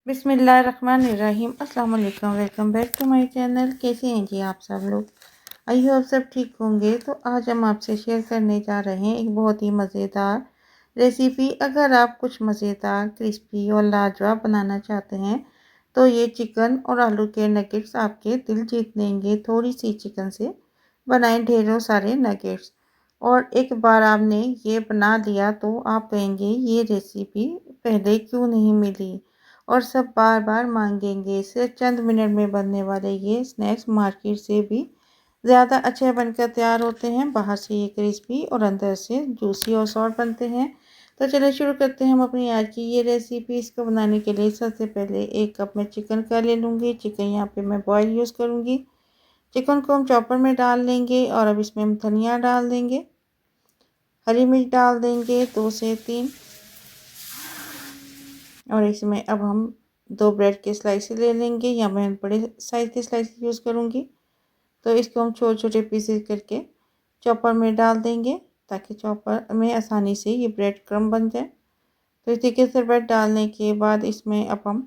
बिस्मिल्लाहिर्रहमानिर्रहीम। अस्सलाम वालेकुम। Welcome back to my channel. कैसे हैं जी आप सब लोग? आई होप सब ठीक होंगे। तो आज हम आपसे शेयर करने जा रहे हैं एक बहुत ही मज़ेदार रेसिपी। अगर आप कुछ मज़ेदार, क्रिस्पी और लाजवाब बनाना चाहते हैं तो ये चिकन और आलू के नगेट्स आपके दिल जीत लेंगे। थोड़ी सी चिकन से बनाएं ढेरों सारे नगेट्स, और एक बार आपने ये बना लिया तो आप कहेंगे ये रेसिपी पहले क्यों नहीं मिली, और सब बार बार मांगेंगे। सिर्फ चंद मिनट में बनने वाले ये स्नैक्स मार्केट से भी ज़्यादा अच्छे बनकर तैयार होते हैं। बाहर से ये क्रिस्पी और अंदर से जूसी और सॉफ्ट बनते हैं। तो चलिए शुरू करते हैं हम अपनी आज की ये रेसिपी। इसको बनाने के लिए सबसे पहले 1 कप में चिकन का ले लूँगी। चिकन यहाँ पे मैं बॉयल यूज़ करूँगी। चिकन को हम चॉपर में डाल लेंगे और अब इसमें हम धनिया डाल देंगे, हरी मिर्च डाल देंगे 2 से 3, और इसमें अब हम 2 ब्रेड के स्लाइस ले लेंगे। या मैं बड़े साइज़ के स्लाइस यूज़ करूँगी। तो इसको हम छोटे छोटे पीसेस करके चॉपर में डाल देंगे ताकि चॉपर में आसानी से ये ब्रेड क्रम्ब बन जाए। तो इस तरीके से ब्रेड डालने के बाद इसमें अब हम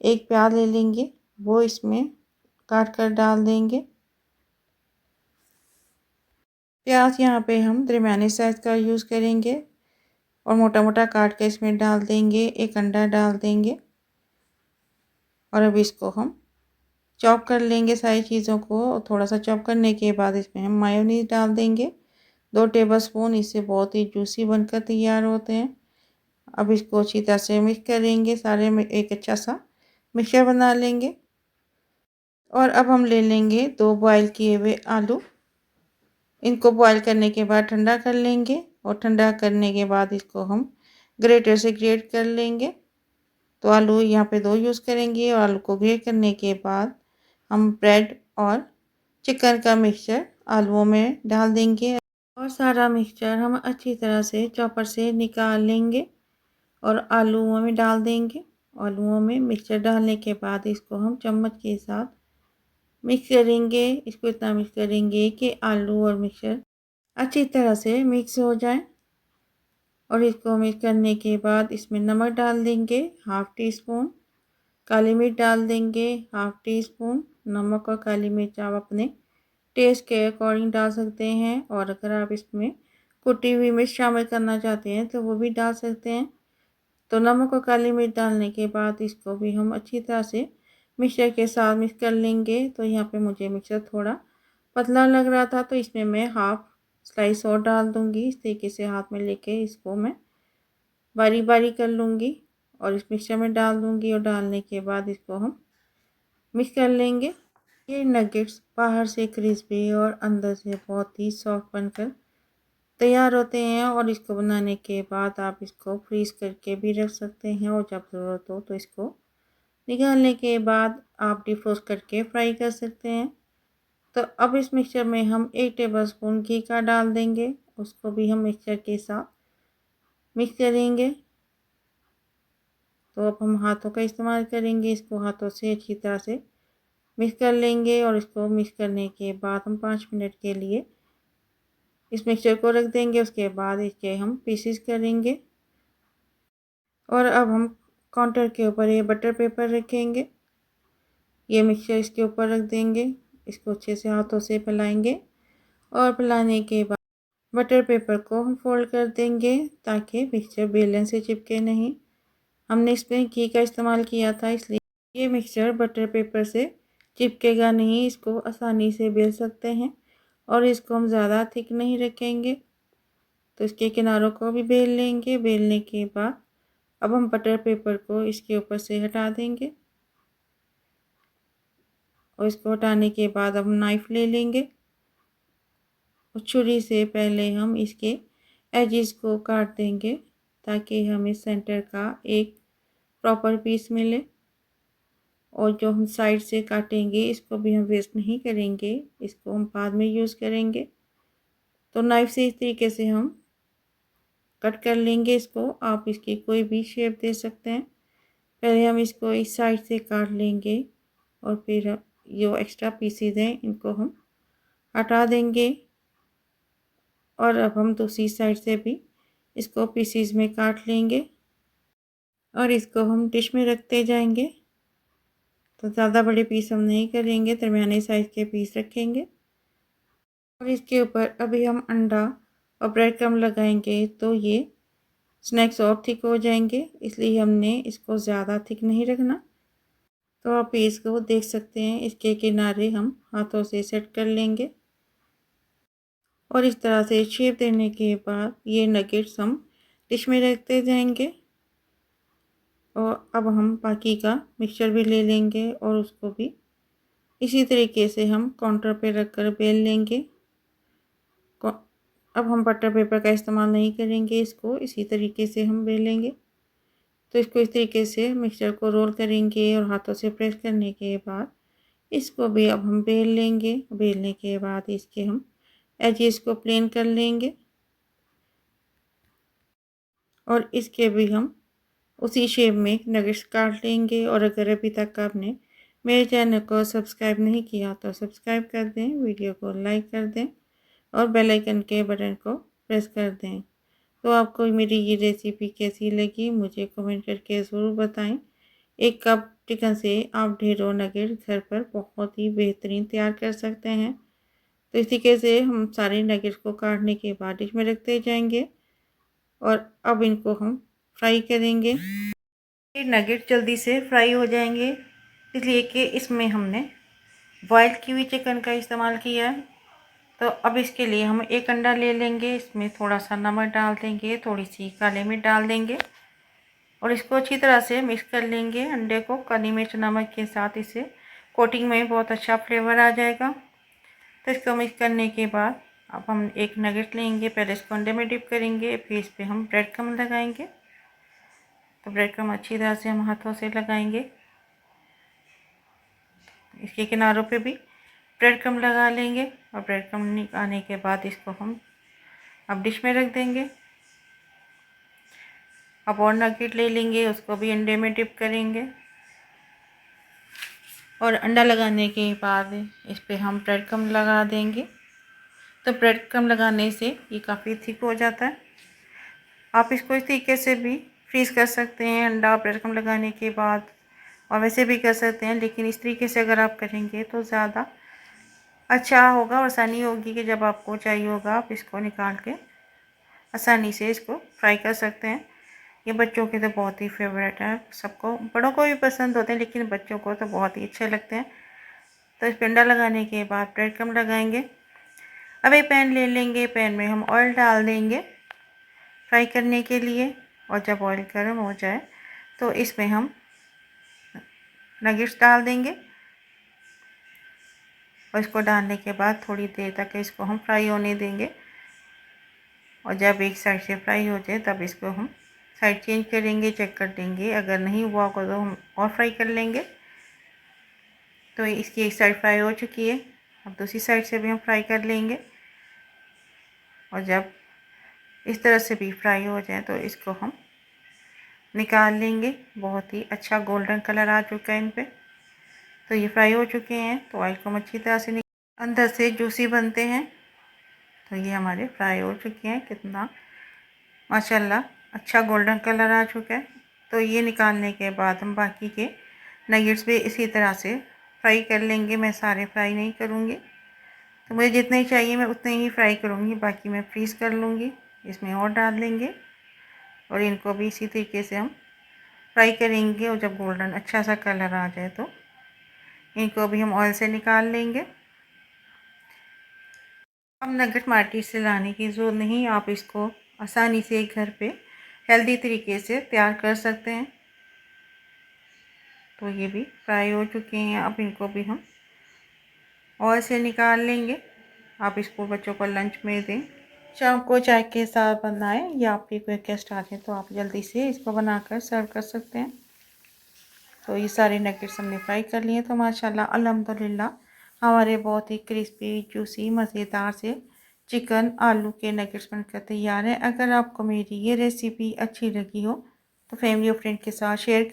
1 प्याज ले लेंगे, वो इसमें काट कर डाल देंगे। प्याज यहाँ पे हम दरमियाने साइज़ का यूज़ करेंगे और मोटा मोटा काट कर इसमें डाल देंगे। 1 अंडा डाल देंगे और अब इसको हम चॉप कर लेंगे सारी चीज़ों को। थोड़ा सा चॉप करने के बाद इसमें हम मायोनीज़ डाल देंगे 2 टेबलस्पून। इससे बहुत ही जूसी बनकर तैयार होते हैं। अब इसको अच्छी तरह से मिक्स करेंगे, सारे में एक अच्छा सा मिक्सचर बना लेंगे। और अब हम ले लेंगे 2 बॉयल किए हुए आलू। इनको बॉयल करने के बाद ठंडा कर लेंगे, और ठंडा करने के बाद इसको हम ग्रेटर से ग्रेट कर लेंगे। तो आलू यहाँ पे 2 यूज़ करेंगे, और आलू को ग्रेट करने के बाद हम ब्रेड और चिकन का मिक्सचर आलूओं में डाल देंगे, और सारा मिक्सचर हम अच्छी तरह से चॉपर से निकाल लेंगे और आलूओं में डाल देंगे। आलूओं में मिक्सचर डालने के बाद इसको हम चम्मच के साथ मिक्स करेंगे। इसको इतना मिक्स करेंगे कि आलू और मिक्सचर अच्छी तरह से मिक्स हो जाए। और इसको मिक्स करने के बाद इसमें नमक डाल देंगे 1/2 टीस्पून, काली मिर्च डाल देंगे 1/2 टीस्पून। नमक और काली मिर्च आप अपने टेस्ट के अकॉर्डिंग डाल सकते हैं, और अगर आप इसमें कुटी हुई मिर्च शामिल करना चाहते हैं तो वो भी डाल सकते हैं। तो नमक और काली मिर्च डालने के बाद इसको भी हम अच्छी तरह से मिक्सचर के साथ मिक्स कर लेंगे। तो यहाँ पे मुझे मिक्सचर थोड़ा पतला लग रहा था, तो इसमें मैं 1/2 स्लाइस और डाल दूँगी। इस तरीके से हाथ में लेके इसको मैं बारी बारी कर लूँगी और इस मिक्सचर में डाल दूँगी, और डालने के बाद इसको हम मिक्स कर लेंगे। ये नगेट्स बाहर से क्रिस्पी और अंदर से बहुत ही सॉफ्ट बनकर तैयार होते हैं, और इसको बनाने के बाद आप इसको फ्रीज़ करके भी रख सकते हैं, और जब ज़रूरत हो तो इसको निकालने के बाद आप डिफ्रोस्ट करके फ्राई कर सकते हैं। तो अब इस मिक्सचर में हम 1 टेबलस्पून घी का डाल देंगे, उसको भी हम मिक्सचर के साथ मिक्स करेंगे। तो अब हम हाथों का इस्तेमाल करेंगे, इसको हाथों से अच्छी तरह से मिक्स कर लेंगे, और इसको मिक्स करने के बाद हम 5 मिनट के लिए इस मिक्सचर को रख देंगे। उसके बाद इसके हम पीसेस करेंगे, और अब हम काउंटर के ऊपर ये बटर पेपर रखेंगे। ये मिक्सचर इसके ऊपर रख देंगे, इसको अच्छे से हाथों से फैलाएंगे, और फैलाने के बाद बटर पेपर को हम फोल्ड कर देंगे ताकि मिक्सचर बेलन से चिपके नहीं। हमने इसमें घी का इस्तेमाल किया था, इसलिए ये मिक्सचर बटर पेपर से चिपकेगा नहीं। इसको आसानी से बेल सकते हैं, और इसको हम ज़्यादा थिक नहीं रखेंगे। तो इसके किनारों को भी बेल लेंगे। बेलने के बाद अब हम बटर पेपर को इसके ऊपर से हटा देंगे, और इसको हटाने के बाद अब नाइफ़ ले लेंगे, और छुरी से पहले हम इसके एजेस को काट देंगे ताकि हमें सेंटर का एक प्रॉपर पीस मिले। और जो हम साइड से काटेंगे इसको भी हम वेस्ट नहीं करेंगे, इसको हम बाद में यूज़ करेंगे। तो नाइफ़ से इस तरीके से हम कट कर लेंगे। इसको आप इसकी कोई भी शेप दे सकते हैं। पहले हम इसको इस साइड से काट लेंगे, और फिर जो एक्स्ट्रा पीसेस हैं इनको हम हटा देंगे, और अब हम दूसरी साइड से भी इसको पीसेस में काट लेंगे। और इसको हम डिश में रखते जाएंगे। तो ज़्यादा बड़े पीस हम नहीं करेंगे, दरमियाने साइज़ के पीस रखेंगे। और इसके ऊपर अभी हम अंडा और ब्रेड क्रम्ब लगाएंगे तो ये स्नैक्स और थिक हो जाएंगे, इसलिए हमने इसको ज़्यादा थिक नहीं रखना। तो आप इसको देख सकते हैं, इसके किनारे हम हाथों से सेट कर लेंगे और इस तरह से शेप देने के बाद ये नगेट्स हम डिश में रखते जाएंगे। और अब हम बाकी का मिक्सचर भी ले लेंगे और उसको भी इसी तरीके से हम काउंटर पे रख कर बेल लेंगे। अब हम बटर पेपर का इस्तेमाल नहीं करेंगे, इसको इसी तरीके से हम बेलेंगे। तो इसको इस तरीके से मिक्सचर को रोल करेंगे और हाथों से प्रेस करने के बाद इसको भी अब हम बेल लेंगे। बेलने के बाद इसके हम एजेस को प्लेन कर लेंगे और इसके भी हम उसी शेप में नगेट्स काट लेंगे। और अगर अभी तक आपने मेरे चैनल को सब्सक्राइब नहीं किया तो सब्सक्राइब कर दें, वीडियो को लाइक कर दें और बेल आइकन के बटन को प्रेस कर दें। तो आपको मेरी ये रेसिपी कैसी लगी मुझे कमेंट करके ज़रूर बताएं। एक कप चिकन से आप ढेरों नगेट घर पर बहुत ही बेहतरीन तैयार कर सकते हैं। तो इस तरीके से हम सारे नगेट्स को काटने के बाद डिश में रखते जाएंगे और अब इनको हम फ्राई करेंगे। ये नगेट जल्दी से फ्राई हो जाएंगे, इसलिए कि इसमें हमने बॉयल की हुई चिकन का इस्तेमाल किया है। तो अब इसके लिए हम एक अंडा ले लेंगे, इसमें थोड़ा सा नमक डाल देंगे, थोड़ी सी काली मिर्च डाल देंगे और इसको अच्छी तरह से मिक्स कर लेंगे। अंडे को काली मिर्च नमक के साथ इसे कोटिंग में बहुत अच्छा फ्लेवर आ जाएगा। तो इसको मिक्स करने के बाद अब हम एक नगेट लेंगे, पहले इसको अंडे में डिप करेंगे, फिर इस पर हम ब्रेड क्रम्ब लगाएंगे। तो ब्रेड क्रम्ब अच्छी तरह से हम हाथों से लगाएंगे, इसके किनारों पे भी ब्रेड क्रम्ब लगा लेंगे और ब्रेड क्रम्ब निकालने के बाद इसको हम अब डिश में रख देंगे। अब और नगेट ले लेंगे, उसको भी अंडे में डिप करेंगे और अंडा लगाने के बाद इस पर हम ब्रेड क्रम्ब लगा देंगे। तो ब्रेड क्रम्ब लगाने से ये काफ़ी थिक हो जाता है। आप इसको इस तरीके से भी फ्रीज़ कर सकते हैं अंडा ब्रेड क्रम्ब लगाने के बाद, और वैसे भी कर सकते हैं, लेकिन इस तरीके से अगर आप करेंगे तो ज़्यादा अच्छा होगा और आसानी होगी कि जब आपको चाहिए होगा आप इसको निकाल के आसानी से इसको फ्राई कर सकते हैं। ये बच्चों के तो बहुत ही फेवरेट है, सबको, बड़ों को भी पसंद होते हैं लेकिन बच्चों को तो बहुत ही अच्छे लगते हैं। तो इस पर अंडा लगाने के बाद ब्रेड क्रम्ब लगाएंगे। अब एक पैन ले लेंगे, पैन में हम ऑयल डाल देंगे फ्राई करने के लिए और जब ऑयल गर्म हो जाए तो इसमें हम नगेट्स डाल देंगे और इसको डालने के बाद थोड़ी देर तक इसको हम फ्राई होने देंगे। और जब एक साइड से फ्राई हो जाए तब इसको हम साइड चेंज करेंगे, चेक कर देंगे, अगर नहीं हुआ होगा तो हम और फ्राई कर लेंगे। तो इसकी एक साइड फ्राई हो चुकी है, अब दूसरी साइड से भी हम फ्राई कर लेंगे और जब इस तरह से भी फ्राई हो जाए तो इसको हम निकाल लेंगे। बहुत ही अच्छा गोल्डन कलर आ चुका है इन पे। तो ये फ्राई हो चुके हैं, तो ऑयल को अच्छी तरह से अंदर से जूसी बनते हैं। तो ये हमारे फ्राई हो चुके हैं, कितना माशाल्लाह अच्छा गोल्डन कलर आ चुका है। तो ये निकालने के बाद हम बाकी के नगेट्स भी इसी तरह से फ्राई कर लेंगे। मैं सारे फ्राई नहीं करूँगी, तो मुझे जितने ही चाहिए मैं उतने ही फ्राई करूँगी, बाकी मैं फ्रीज़ कर लूँगी। इसमें और डाल देंगे और इनको भी इसी तरीके से हम फ्राई करेंगे और जब गोल्डन अच्छा सा कलर आ जाए तो इनको भी हम ऑयल से निकाल लेंगे। अब नगेट मार्केट से लाने की ज़रूरत नहीं, आप इसको आसानी से घर पे हेल्दी तरीके से तैयार कर सकते हैं। तो ये भी फ्राई हो चुके हैं, अब इनको भी हम ऑयल से निकाल लेंगे। आप इसको बच्चों को लंच में दें, शाम को चाय के साथ बनाएं या आपके कोई गेस्ट आ जाए तो आप जल्दी से इसको बनाकर सर्व कर सकते हैं। तो ये सारे नगेट्स हमने फ्राई कर लिए, तो माशाल्लाह अल्हम्दुलिल्लाह हमारे बहुत ही क्रिस्पी जूसी मज़ेदार से चिकन आलू के नगेट्स बनकर तैयार है। अगर आपको मेरी ये रेसिपी अच्छी लगी हो तो फैमिली और फ्रेंड के साथ शेयर